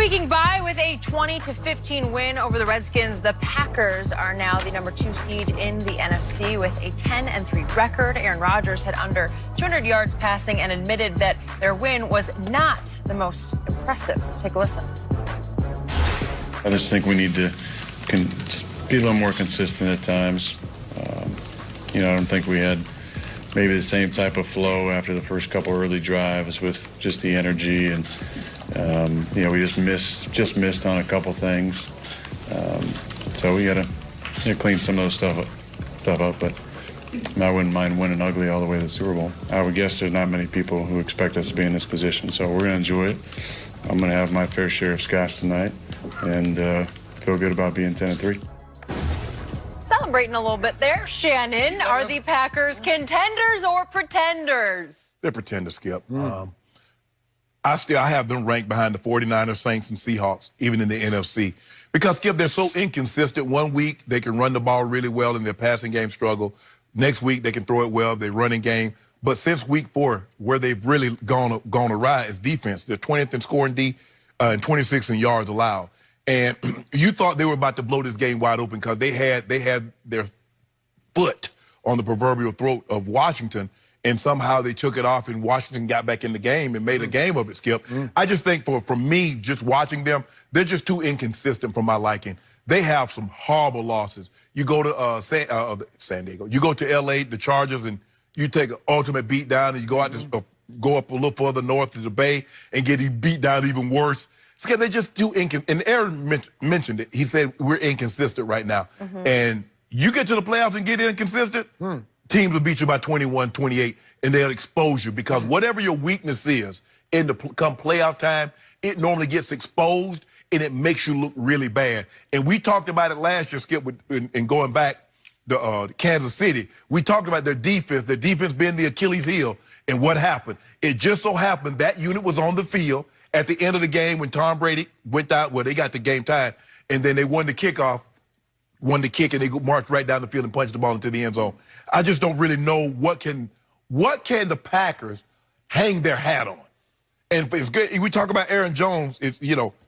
Squeaking by with a 20-15 win over the Redskins, the Packers are now the #2 seed in the NFC with a 10-3 record. Aaron Rodgers had under 200 yards passing and admitted that their win was not the most impressive. Take a listen. I just think we need to just be a little more consistent at times. I don't think we had maybe the same type of flow after the first couple early drives with just the energy, and we just missed on a couple things. So we got to clean some of those stuff up. But I wouldn't mind winning ugly all the way to the Super Bowl. I would guess there's not many people who expect us to be in this position, so we're going to enjoy it. I'm going to have my fair share of scotch tonight, and feel good about being 10-3. Celebrating a little bit there, Shannon. Are the Packers contenders or pretenders? They're pretenders, Skip. I have them ranked behind the 49ers, Saints, and Seahawks, even in the NFC. Because, Skip, they're so inconsistent. One week, they can run the ball really well in their passing game struggle. Next week, they can throw it well, their running game. But since week 4, where they've really gone awry is defense. They're 20th in scoring D and 26th in yards allowed. And you thought they were about to blow this game wide open because they had their foot on the proverbial throat of Washington, and somehow they took it off, and Washington got back in the game and made a game of it, Skip. I just think for me, just watching them, they're just too inconsistent for my liking. They have some horrible losses. You go to San Diego, you go to L.A., the Chargers, and you take an ultimate beat down, and you go out to go up a little further north to the Bay and get beat down even worse. Skip, they're just too inconsistent. And Aaron mentioned it. He said we're inconsistent right now. And you get to the playoffs and get inconsistent, teams will beat you by 21, 28, and they'll expose you because whatever your weakness is come playoff time, it normally gets exposed and it makes you look really bad. And we talked about it last year, Skip, and going back to Kansas City. We talked about their defense being the Achilles heel. And what happened? It just so happened that unit was on the field at the end of the game when Tom Brady went out. Well, they got the game tied, and then they won the kickoff, won the kick, and they marched right down the field and punched the ball into the end zone. I just don't really know what can the Packers hang their hat on. And it's good. We talk about Aaron Jones. It's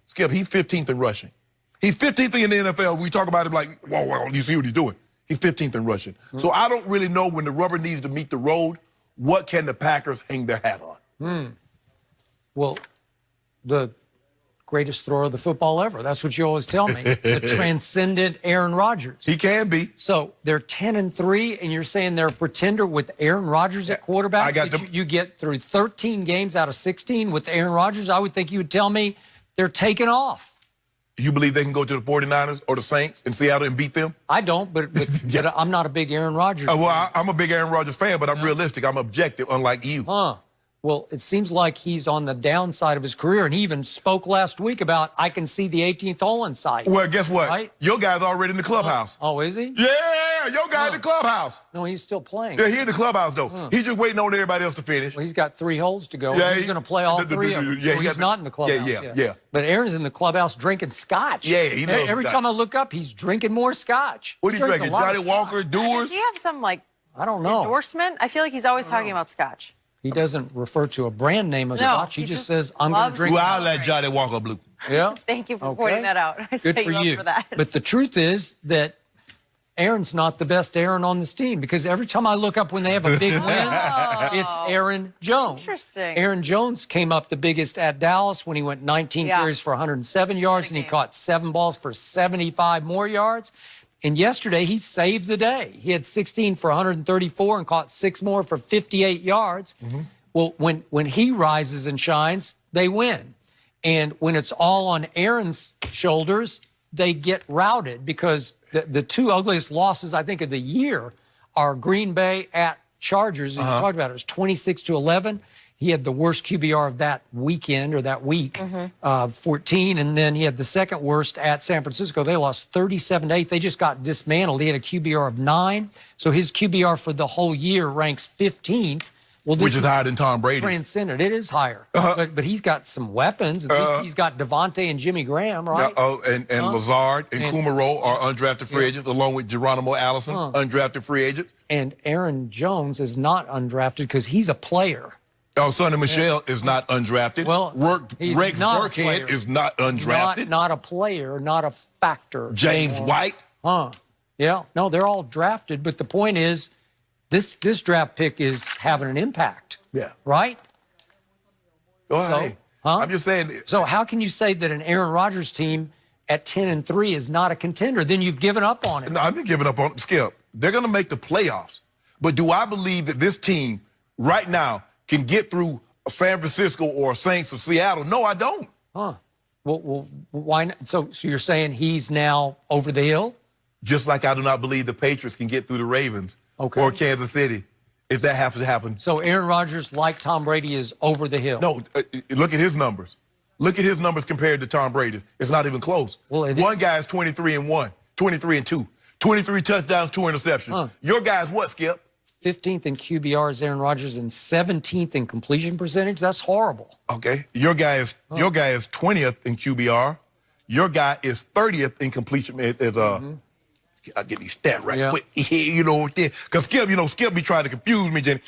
Skip. He's 15th in rushing. He's 15th in the NFL. We talk about him like, whoa, you see what he's doing? He's 15th in rushing. So I don't really know when the rubber needs to meet the road. What can the Packers hang their hat on? Well, the greatest thrower of the football ever. That's what you always tell me. The transcendent Aaron Rodgers. He can be. So they're 10-3, and you're saying they're a pretender with Aaron Rodgers at quarterback? You get through 13 games out of 16 with Aaron Rodgers. I would think you would tell me they're taking off. You believe they can go to the 49ers or the Saints in Seattle and beat them? I don't, but I'm not a big Aaron Rodgers fan. Well, I'm a big Aaron Rodgers fan, but I'm realistic. I'm objective, unlike you. Well, it seems like he's on the downside of his career, and he even spoke last week about, I can see the 18th hole in sight. Well, guess what? Right? Your guy's already in the clubhouse. Oh, is he? Yeah, your guy in the clubhouse. No, he's still playing. Yeah, he's in the clubhouse, though. He's just waiting on everybody else to finish. Well, he's got 3 holes to go. Yeah, he's going to play all 3 of them. Yeah, so he's not in the clubhouse. Yeah. But Aaron's in the clubhouse drinking scotch. Yeah, he knows Every scotch. time I look up, he's drinking more scotch. What are you drinking? Johnny Walker, Does Doers? he have some, I don't know. endorsement? I feel like he's always talking about scotch. He doesn't refer to a brand name of scotch. He just says, I'm going to drink. Well, I'll let Johnny Walker blue. Yeah. Thank you for pointing that out. I Good set for you you. up for that. But the truth is that Aaron's not the best Aaron on this team, because every time I look up when they have a big win, it's Aaron Jones. Interesting. Aaron Jones came up the biggest at Dallas when he went 19 carries for 107 yards, and he caught 7 balls for 75 more yards. And yesterday, he saved the day. He had 16 for 134 and caught 6 more for 58 yards. Well, when he rises and shines, they win. And when it's all on Aaron's shoulders, they get routed, because the 2 ugliest losses, I think, of the year are Green Bay at Chargers. As you talked about, it was 26-11. He had the worst QBR of that weekend or that week, 14. And then he had the second worst at San Francisco. They lost 37-8. They just got dismantled. He had a QBR of 9. So his QBR for the whole year ranks 15th. Well, Which is higher than Tom Brady's. Transcendent. It is higher. But he's got some weapons. At least he's got Devontae and Jimmy Graham, right? And Lazard and Kumaro are undrafted free agents, along with Geronimo Allison, undrafted free agents. And Aaron Jones is not undrafted because he's a player. Oh, Sonny Michel is not undrafted. Well, he's Rex not a Burkhead player. is not undrafted. Not a player, not a factor. James anymore. White. Yeah. No, they're all drafted. But the point is, this draft pick is having an impact. Yeah. Right? Oh, hey. I'm just saying. So how can you say that an Aaron Rodgers team at 10-3 is not a contender? Then you've given up on it. No, I've been giving up on Skip. They're going to make the playoffs. But do I believe that this team right now can get through San Francisco or Saints or Seattle? No, I don't. Well, why not? So you're saying he's now over the hill? Just like I do not believe the Patriots can get through the Ravens or Kansas City if that happens to happen. So Aaron Rodgers, like Tom Brady, is over the hill. No, look at his numbers. Look at his numbers compared to Tom Brady's. It's not even close. Well, one guy is 23-1, 23-2, 23 touchdowns, 2 interceptions. Your guy's what, Skip? 15th in QBR is Aaron Rodgers and 17th in completion percentage. That's horrible. Okay. Your guy is 20th in QBR. Your guy is 30th in completion. I'll get these stats right quick. You know, because Skip be trying to confuse me, Jenny.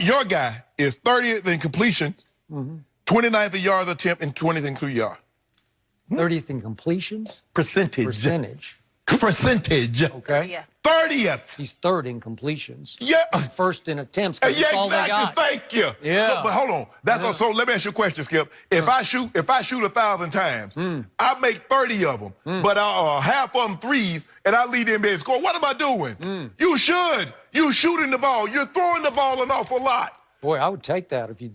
Your guy is 30th in completion, 29th in yards attempt, and 20th in QBR. 30th in completions? Percentage. Okay. Yeah. 30th. He's third in completions. Yeah. And first in attempts. That's all they got. Thank you. Yeah. So, but hold on. So let me ask you a question, Skip. If I shoot 1,000 times, I make 30 of them, but half of them threes, and I lead the NBA score. What am I doing? You should. You shooting the ball. You're throwing the ball an awful lot. Boy, I would take that if you.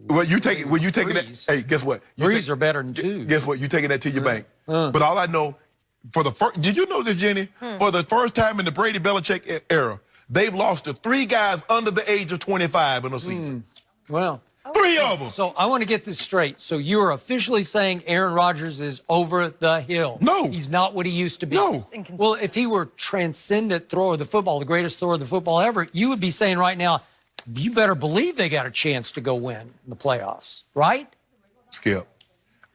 Well, you take it. When you taking that. Threes. Hey, guess what? Threes are better than twos. Guess what? You taking that to your bank. But all I know. For the first, did you know this, Jenny? For the first time in the Brady Belichick era, they've lost to 3 guys under the age of 25 in a season. Well, 3 of them. so I want to get this straight. So you are officially saying Aaron Rodgers is over the hill. No. He's not what he used to be. No. Well, if he were transcendent thrower of the football, the greatest thrower of the football ever, you would be saying right now, you better believe they got a chance to go win in the playoffs, right? Skip,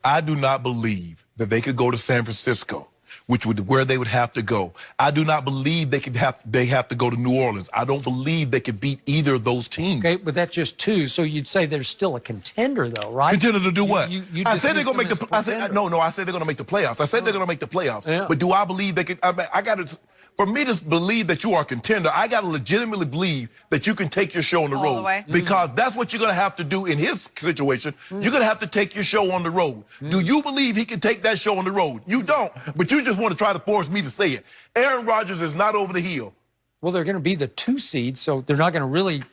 I do not believe that they could go to San Francisco, which would where they would have to go. I do not believe they have to go to New Orleans. I don't believe they could beat either of those teams. Okay, but that's just 2. So you'd say there's still a contender, though, right? Contender to do what? I said they're dismiss gonna make them the. as a contender. I said they're gonna make the playoffs. I said they're gonna make the playoffs. Yeah. But do I believe they could? I mean, I got to. For me to believe that you are a contender, I got to legitimately believe that you can take your show on the All road. the way. Because that's what you're going to have to do in his situation. You're going to have to take your show on the road. Do you believe he can take that show on the road? You don't. But you just want to try to force me to say it. Aaron Rodgers is not over the hill. Well, they're going to be the 2 seed, so they're not going to really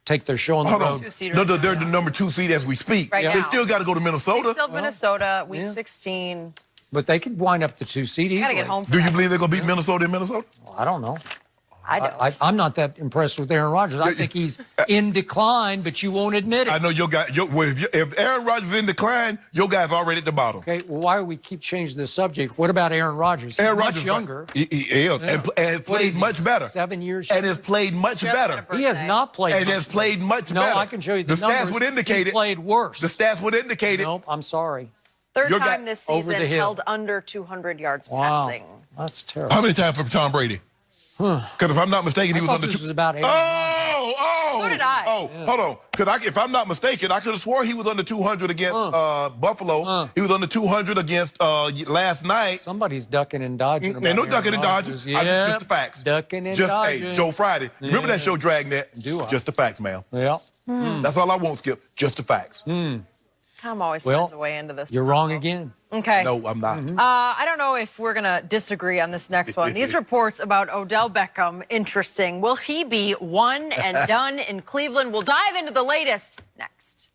take their show on the Hold road. on. 2 seed No, right they're now. the number 2 seed as we speak. Right They now. still got to go to Minnesota. Still Minnesota, week 16. But they could wind up the 2 seed easily. Gotta get home. For Do you that. believe they're going to beat Minnesota in Minnesota? I don't know. I don't. I'm not that impressed with Aaron Rodgers. I think he's in decline, but you won't admit it. I know your guy. If Aaron Rodgers is in decline, your guy's already at the bottom. Okay, well, why do we keep changing the subject? What about Aaron Rodgers? Aaron He's Rodgers much younger. He is, and What has is played he, much better. 7 years. And has played much Just better. had a He has birthday. not played. And much has played much No, better. I can show you the stats numbers. would indicate He's it. played worse. The stats would indicate it. Nope, I'm sorry. Third Your guy- time this Over season the hill. held under 200 yards Wow, passing. that's terrible. How many times for Tom Brady? Because if I'm not mistaken, he was thought under this two. was about Aaron So did I. Hold on. Because if I'm not mistaken, I could have swore he was under 200 against Buffalo. He was under 200 against last night. Somebody's ducking and dodging. Ain't no about ducking and Aaron dodging. Rodgers. Just the facts. Ducking and Just, dodging. hey, Joe Friday. Remember that show, Dragnet? Do I? Just the facts, ma'am. Yeah. That's all I want, Skip. Just the facts. Tom always Well, finds a way into this. You're wrong again. Okay. No, I'm not. I don't know if we're going to disagree on this next one. These reports about Odell Beckham, interesting. Will he be one and done in Cleveland? We'll dive into the latest next.